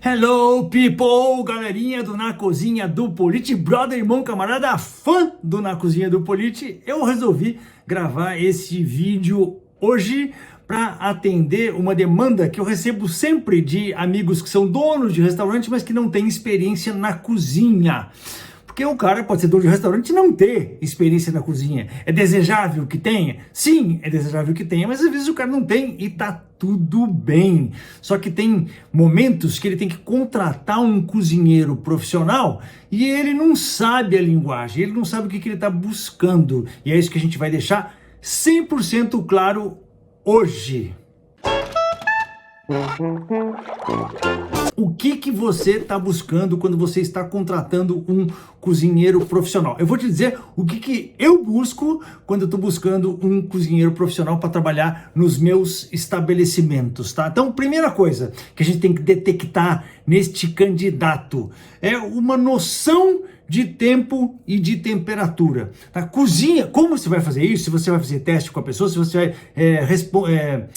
Hello people, galerinha do Na Cozinha do Politi, brother, irmão, camarada, fã do Na Cozinha do Politi. Eu resolvi gravar esse vídeo hoje para atender uma demanda que eu recebo sempre de amigos que são donos de restaurante, mas que não têm experiência na cozinha. Porque o cara pode ser dono de restaurante e não ter experiência na cozinha. É desejável que tenha? Sim, é desejável que tenha, mas às vezes o cara não tem e tá tudo bem. Só que tem momentos que ele tem que contratar um cozinheiro profissional e ele não sabe a linguagem, ele não sabe o que ele está buscando. E é isso que a gente vai deixar 100% claro hoje. O que você está buscando quando você está contratando um cozinheiro profissional? Eu vou te dizer o que eu busco quando eu estou buscando um cozinheiro profissional para trabalhar nos meus estabelecimentos, tá? Então, primeira coisa que a gente tem que detectar neste candidato é uma noção de tempo e de temperatura. A cozinha, como você vai fazer isso? Se você vai fazer teste com a pessoa, se você vai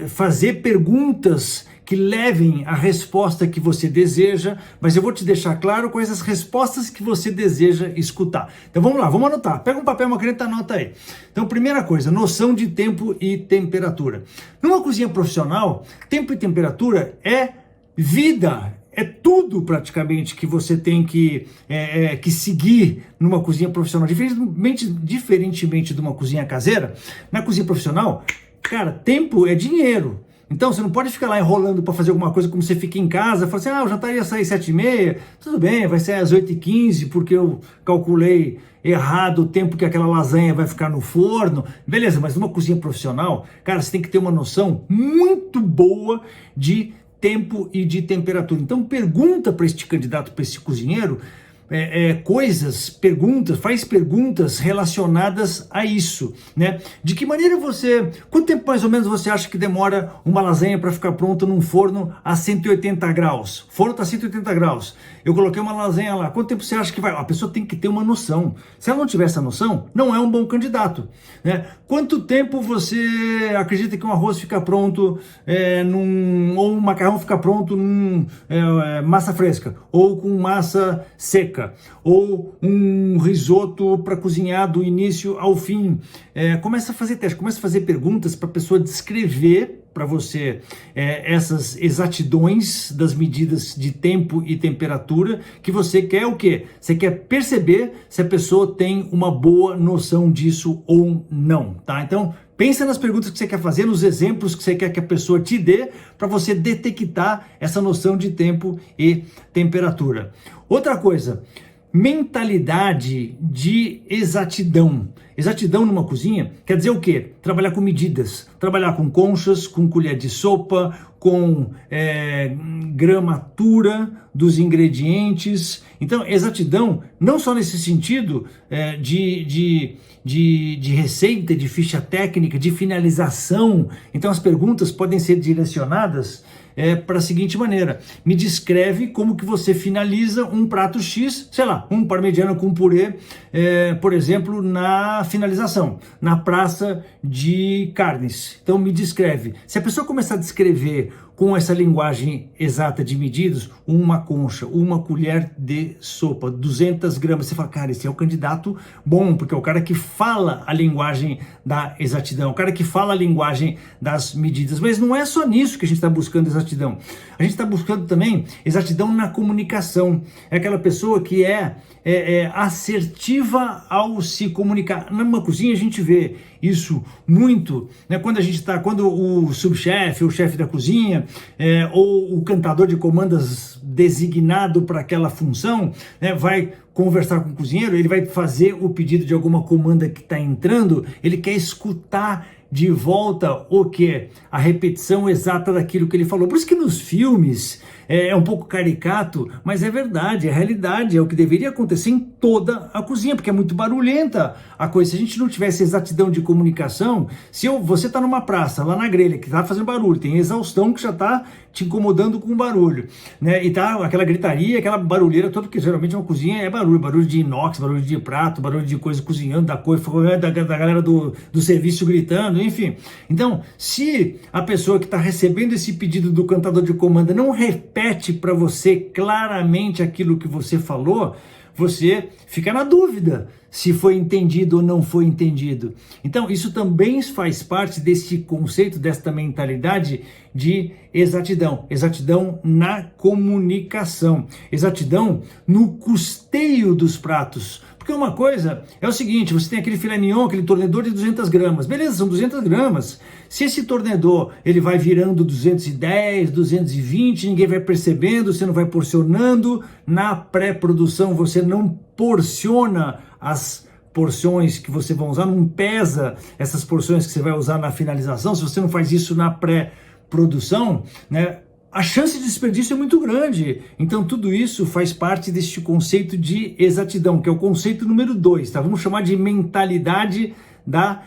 fazer perguntas que levem à resposta que você deseja, mas eu vou te deixar claro quais as respostas que você deseja escutar. Então vamos lá, vamos anotar. Pega um papel e uma caneta, anota aí. Então, primeira coisa, noção de tempo e temperatura. Numa cozinha profissional, tempo e temperatura é vida, é tudo praticamente que você tem que seguir numa cozinha profissional. Diferentemente de uma cozinha caseira, na cozinha profissional, cara, tempo é dinheiro. Então você não pode ficar lá enrolando para fazer alguma coisa como você fica em casa, fala assim, o jantar ia sair 7h30, tudo bem, vai sair às 8h15 porque eu calculei errado o tempo que aquela lasanha vai ficar no forno. Beleza, mas numa cozinha profissional, cara, você tem que ter uma noção muito boa de tempo e de temperatura. Então pergunta para este candidato, para esse cozinheiro, faz perguntas relacionadas a isso, né? De que maneira quanto tempo mais ou menos você acha que demora uma lasanha para ficar pronta num forno a 180 graus? O forno está a 180 graus, eu coloquei uma lasanha lá, quanto tempo você acha que vai? A pessoa tem que ter uma noção. Se ela não tiver essa noção, não é um bom candidato, né? Quanto tempo você acredita que um arroz fica pronto ou um macarrão fica pronto massa fresca ou com massa seca? Ou um risoto para cozinhar do início ao fim. Começa a fazer teste, começa a fazer perguntas para a pessoa descrever para você essas exatidões das medidas de tempo e temperatura que você quer o quê? Você quer perceber se a pessoa tem uma boa noção disso ou não, tá? Então, pensa nas perguntas que você quer fazer, nos exemplos que você quer que a pessoa te dê para você detectar essa noção de tempo e temperatura. Outra coisa, mentalidade de exatidão. Exatidão numa cozinha quer dizer o quê? Trabalhar com medidas, trabalhar com conchas, com colher de sopa, com gramatura dos ingredientes. Então, exatidão, não só nesse sentido de receita, de ficha técnica, de finalização. Então, as perguntas podem ser direcionadas para a seguinte maneira: me descreve como que você finaliza um prato X, sei lá, um parmegiana com purê, por exemplo, na finalização, na praça de carnes. Então me descreve. Se a pessoa começar a descrever com essa linguagem exata de medidas, uma concha, uma colher de sopa, 200 gramas, você fala, cara, esse é o candidato bom, porque é o cara que fala a linguagem da exatidão, o cara que fala a linguagem das medidas. Mas não é só nisso que a gente está buscando exatidão. A gente está buscando também exatidão na comunicação. É aquela pessoa que é assertiva ao se comunicar. Numa cozinha a gente vê isso muito, né? Quando o subchefe, o chefe da cozinha, ou o cantador de comandas designado para aquela função, né, vai conversar com o cozinheiro, ele vai fazer o pedido de alguma comanda que está entrando, ele quer escutar de volta o que? A repetição exata daquilo que ele falou. Por isso que nos filmes é um pouco caricato, mas é verdade, é realidade, é o que deveria acontecer em toda a cozinha, porque é muito barulhenta a coisa. Se a gente não tivesse exatidão de comunicação, você está numa praça, lá na grelha, que está fazendo barulho, tem exaustão que já está te incomodando com o barulho, né? E tá aquela gritaria, aquela barulheira toda, porque geralmente uma cozinha é barulho de inox, barulho de prato, barulho de coisa cozinhando, da galera do serviço gritando, enfim. Então, se a pessoa que está recebendo esse pedido do cantador de comanda não repete para você claramente aquilo que você falou, você fica na dúvida se foi entendido ou não foi entendido. Então, isso também faz parte desse conceito, desta mentalidade de exatidão. Exatidão na comunicação. Exatidão no custeio dos pratos. Porque uma coisa é o seguinte, você tem aquele filé mignon, aquele tornedor de 200 gramas. Beleza, são 200 gramas. Se esse tornedor ele vai virando 210, 220, ninguém vai percebendo, você não vai porcionando. Na pré-produção você não porciona as porções que você vai usar, não pesa essas porções que você vai usar na finalização. Se você não faz isso na pré-produção, né, a chance de desperdício é muito grande. Então tudo isso faz parte deste conceito de exatidão, que é o conceito número 2, tá? Vamos chamar de mentalidade da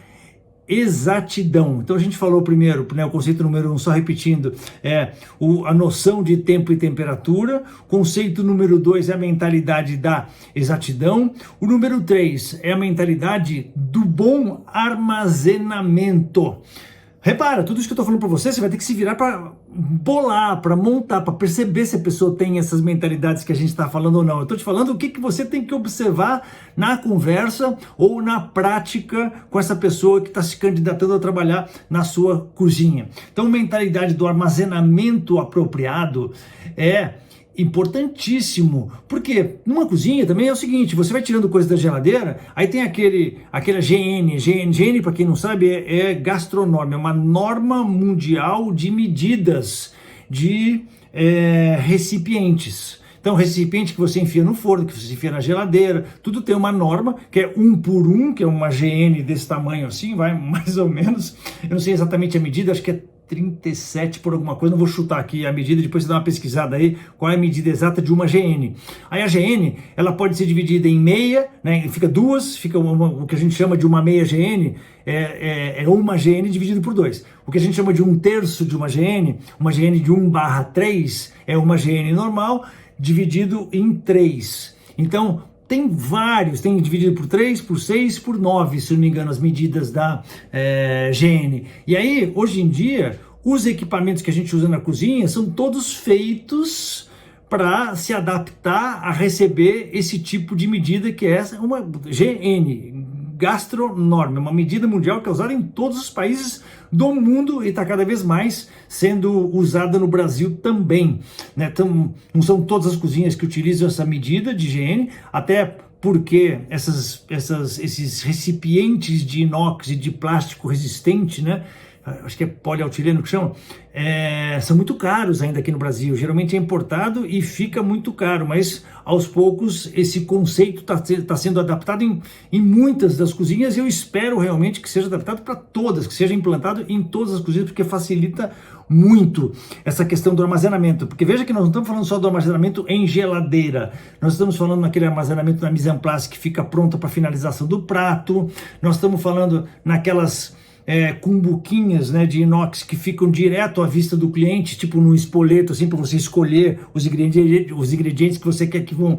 exatidão. Então a gente falou primeiro, né, o conceito número 1, só repetindo, a noção de tempo e temperatura. Conceito número 2 é a mentalidade da exatidão. O número 3 é a mentalidade do bom armazenamento. Repara, tudo isso que eu estou falando para você vai ter que se virar para bolar, para montar, para perceber se a pessoa tem essas mentalidades que a gente está falando ou não. Eu estou te falando o que você tem que observar na conversa ou na prática com essa pessoa que está se candidatando a trabalhar na sua cozinha. Então, mentalidade do armazenamento apropriado é importantíssimo, porque numa cozinha também é o seguinte, você vai tirando coisas da geladeira, aí tem aquela GN, para quem não sabe, é gastronômica, é uma norma mundial de medidas de recipientes. Então, recipiente que você enfia no forno, que você enfia na geladeira, tudo tem uma norma, que é 1 por 1, que é uma GN desse tamanho assim, vai mais ou menos, eu não sei exatamente a medida, acho que é 37 por alguma coisa, não vou chutar aqui a medida, depois você dá uma pesquisada aí, qual é a medida exata de uma GN. Aí a GN, ela pode ser dividida em meia, né, fica duas, fica o que a gente chama de uma meia GN, é uma GN dividido por 2. O que a gente chama de 1/3 de uma GN de 1/3, é uma GN normal, dividido em 3. Então, tem vários, tem dividido por 3, por 6, por 9, se não me engano, as medidas da GN. E aí, hoje em dia, os equipamentos que a gente usa na cozinha são todos feitos para se adaptar a receber esse tipo de medida, que é uma GN, gastronorme, uma medida mundial que é usada em todos os países do mundo e está cada vez mais sendo usada no Brasil também, né? Então, não são todas as cozinhas que utilizam essa medida de higiene, até porque esses recipientes de inox e de plástico resistente, né? Acho que é polietileno que chama, são muito caros ainda aqui no Brasil. Geralmente é importado e fica muito caro, mas aos poucos esse conceito está sendo adaptado em muitas das cozinhas, e eu espero realmente que seja adaptado para todas, que seja implantado em todas as cozinhas, porque facilita muito essa questão do armazenamento. Porque veja que nós não estamos falando só do armazenamento em geladeira, nós estamos falando naquele armazenamento na mise en place que fica pronta para finalização do prato, nós estamos falando naquelas cumbuquinhas, né, de inox que ficam direto à vista do cliente, tipo num espoleto, assim, para você escolher os ingredientes que você quer que vão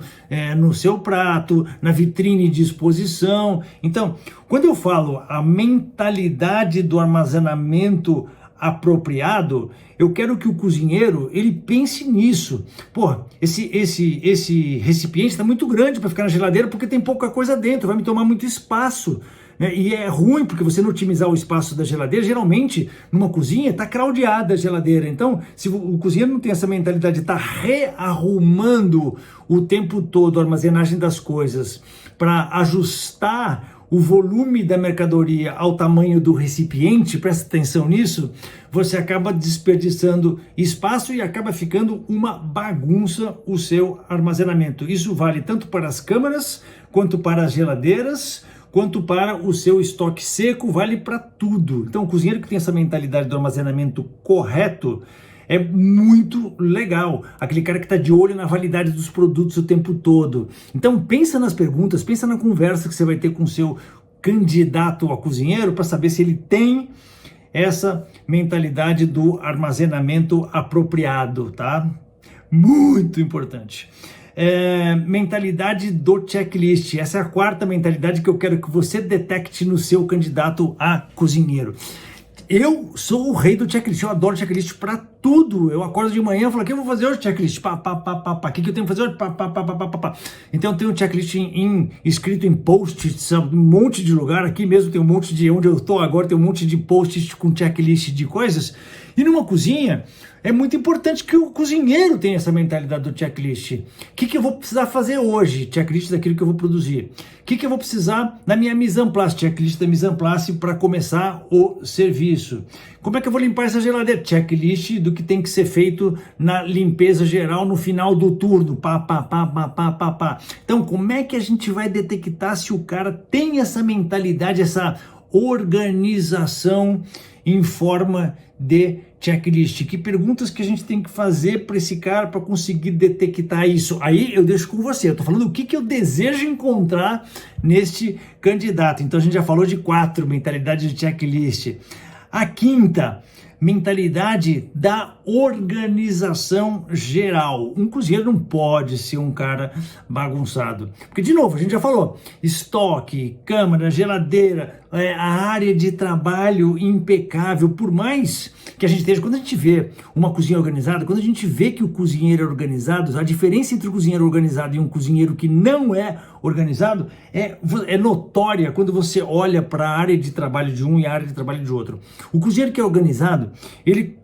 no seu prato, na vitrine de exposição. Então, quando eu falo a mentalidade do armazenamento apropriado, eu quero que o cozinheiro ele pense nisso. Pô, esse recipiente está muito grande para ficar na geladeira porque tem pouca coisa dentro, vai me tomar muito espaço. E é ruim porque você não otimizar o espaço da geladeira. Geralmente numa cozinha está craudiada a geladeira, então se o cozinheiro não tem essa mentalidade de estar rearrumando o tempo todo a armazenagem das coisas para ajustar o volume da mercadoria ao tamanho do recipiente, presta atenção nisso, você acaba desperdiçando espaço e acaba ficando uma bagunça o seu armazenamento. Isso vale tanto para as câmaras quanto para as geladeiras, quanto para o seu estoque seco, vale para tudo. Então, o cozinheiro que tem essa mentalidade do armazenamento correto é muito legal. Aquele cara que está de olho na validade dos produtos o tempo todo. Então, pensa nas perguntas, pensa na conversa que você vai ter com o seu candidato a cozinheiro para saber se ele tem essa mentalidade do armazenamento apropriado, tá? Muito importante. Mentalidade do checklist. Essa é a quarta mentalidade que eu quero que você detecte no seu candidato a cozinheiro. Eu sou o rei do checklist, eu adoro checklist para tudo. Eu acordo de manhã e falo, o que eu vou fazer hoje? Checklist, pá, pá, pá, pá, pá. O que eu tenho que fazer hoje? Pá, pá, pá, pá, pá, pá. Então eu tenho um checklist escrito em post-its, um monte de lugar. Aqui mesmo tem um monte de, onde eu estou agora, tem um monte de post-its com checklist de coisas. E numa cozinha, é muito importante que o cozinheiro tenha essa mentalidade do checklist. O que eu vou precisar fazer hoje? Checklist daquilo que eu vou produzir. O que eu vou precisar na minha mise en place? Checklist da mise en place para começar o serviço. Como é que eu vou limpar essa geladeira? Checklist do que tem que ser feito na limpeza geral no final do turno. Pá, pá, pá, pá, pá, pá, pá. Então, como é que a gente vai detectar se o cara tem essa mentalidade, essa organização em forma de checklist? Que perguntas que a gente tem que fazer para esse cara para conseguir detectar isso? Aí eu deixo com você, eu tô falando o que eu desejo encontrar neste candidato. Então a gente já falou de 4 mentalidades de checklist. A quinta, mentalidade da organização geral. Um cozinheiro não pode ser um cara bagunçado. Porque, de novo, a gente já falou, estoque, câmara, geladeira, a área de trabalho impecável. Por mais que a gente esteja, quando a gente vê uma cozinha organizada, quando a gente vê que o cozinheiro é organizado, a diferença entre o cozinheiro organizado e um cozinheiro que não é organizado é notória quando você olha para a área de trabalho de um e a área de trabalho de outro. O cozinheiro que é organizado, ele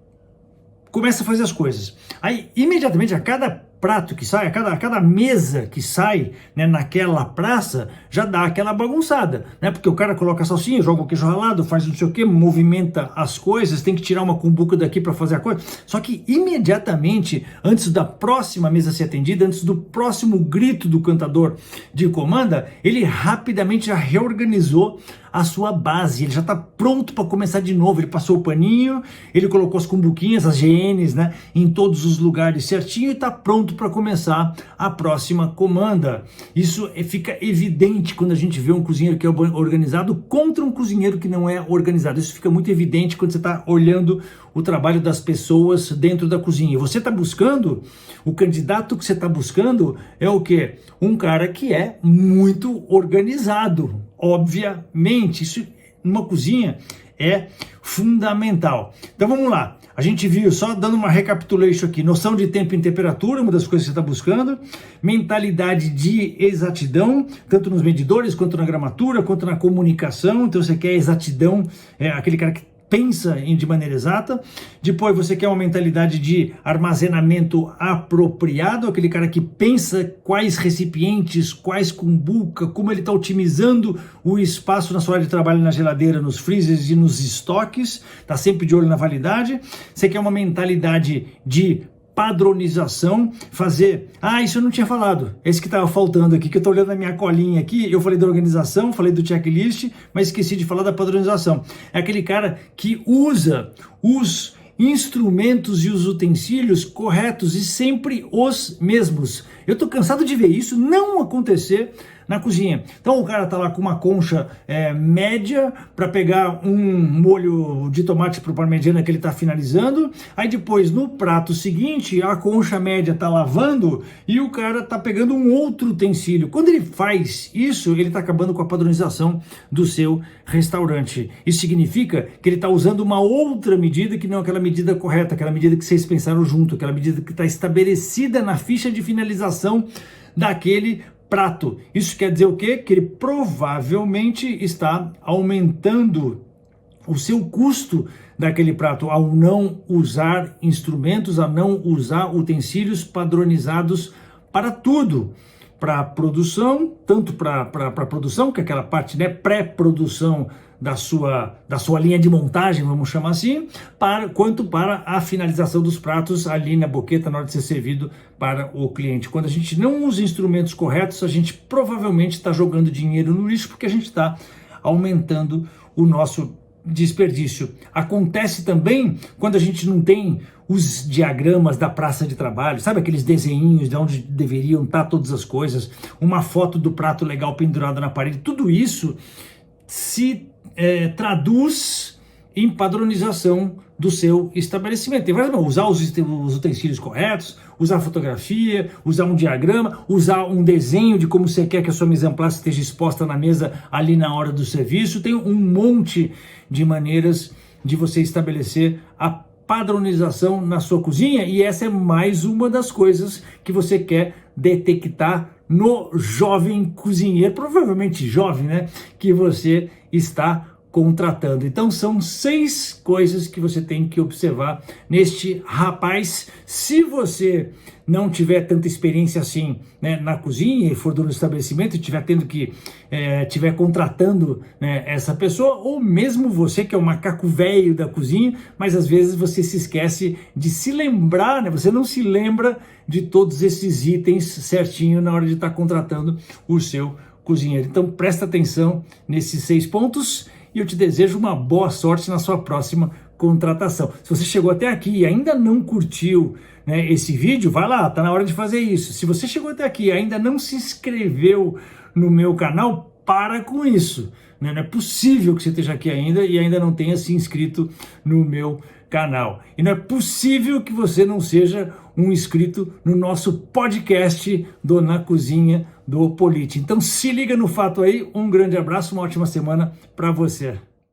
começa a fazer as coisas. Aí, imediatamente, a cada prato que sai, a cada mesa que sai, né, naquela praça, já dá aquela bagunçada, né? Porque o cara coloca a salsinha, joga o queijo ralado, faz não sei o que, movimenta as coisas, tem que tirar uma cumbuca daqui para fazer a coisa. Só que imediatamente, antes da próxima mesa ser atendida, antes do próximo grito do cantador de comanda, ele rapidamente já reorganizou a sua base, ele já está pronto para começar de novo. Ele passou o paninho, ele colocou as cumbuquinhas, as GNs, né, em todos os lugares certinho e está pronto para começar a próxima comanda. Isso fica evidente quando a gente vê um cozinheiro que é organizado contra um cozinheiro que não é organizado. Isso fica muito evidente quando você está olhando o trabalho das pessoas dentro da cozinha. E você está buscando, o candidato que você está buscando é o quê? Um cara que é muito organizado. Obviamente, isso numa cozinha é fundamental. Então vamos lá, a gente viu, só dando uma recapitulation aqui, noção de tempo e temperatura, uma das coisas que você está buscando, mentalidade de exatidão, tanto nos medidores, quanto na gramatura, quanto na comunicação. Então você quer exatidão, aquele cara que pensa de maneira exata. Depois você quer uma mentalidade de armazenamento apropriado, aquele cara que pensa quais recipientes, quais cumbuca, como ele está otimizando o espaço na sua área de trabalho, na geladeira, nos freezers e nos estoques, está sempre de olho na validade. Você quer uma mentalidade de padronização, fazer, isso eu não tinha falado, esse que estava faltando aqui, que eu estou olhando na minha colinha aqui, eu falei da organização, falei do checklist, mas esqueci de falar da padronização. É aquele cara que usa os instrumentos e os utensílios corretos e sempre os mesmos. Eu estou cansado de ver isso não acontecer na cozinha. Então o cara tá lá com uma concha média para pegar um molho de tomate para parmegiana que ele tá finalizando. Aí depois no prato seguinte a concha média tá lavando e o cara tá pegando um outro utensílio. Quando ele faz isso, ele tá acabando com a padronização do seu restaurante. Isso significa que ele tá usando uma outra medida que não é aquela medida correta, aquela medida que vocês pensaram junto, aquela medida que está estabelecida na ficha de finalização daquele prato. Isso quer dizer o quê? Que ele provavelmente está aumentando o seu custo daquele prato ao não usar instrumentos, a não usar utensílios padronizados para tudo. Para produção, tanto para produção, que é aquela parte, né, pré-produção da sua linha de montagem, vamos chamar assim, quanto para a finalização dos pratos ali na boqueta na hora de ser servido para o cliente. Quando a gente não usa instrumentos corretos, a gente provavelmente está jogando dinheiro no lixo porque a gente está aumentando o nosso desperdício. Acontece também quando a gente não tem os diagramas da praça de trabalho, sabe aqueles desenhinhos de onde deveriam estar todas as coisas, uma foto do prato legal pendurada na parede, tudo isso se traduz em padronização do seu estabelecimento. Tem várias maneiras, usar os utensílios corretos, usar fotografia, usar um diagrama, usar um desenho de como você quer que a sua mise en place esteja exposta na mesa ali na hora do serviço. Tem um monte de maneiras de você estabelecer a padronização na sua cozinha, e essa é mais uma das coisas que você quer detectar no jovem cozinheiro, provavelmente jovem, né, que você está contratando. Então são 6 coisas que você tem que observar neste rapaz. Se você não tiver tanta experiência assim, né, na cozinha e for dono do estabelecimento e estiver contratando, né, essa pessoa, ou mesmo você que é o macaco velho da cozinha, mas às vezes você se esquece de se lembrar, né, você não se lembra de todos esses itens certinho na hora de estar contratando o seu cozinheiro. Então presta atenção nesses 6 pontos e eu te desejo uma boa sorte na sua próxima contratação. Se você chegou até aqui e ainda não curtiu, né, esse vídeo, vai lá, tá na hora de fazer isso. Se você chegou até aqui e ainda não se inscreveu no meu canal, para com isso, né? Não é possível que você esteja aqui ainda e ainda não tenha se inscrito no meu canal. E não é possível que você não seja um inscrito no nosso podcast do Na Cozinha do Politi. Então se liga no fato aí, um grande abraço, uma ótima semana para você.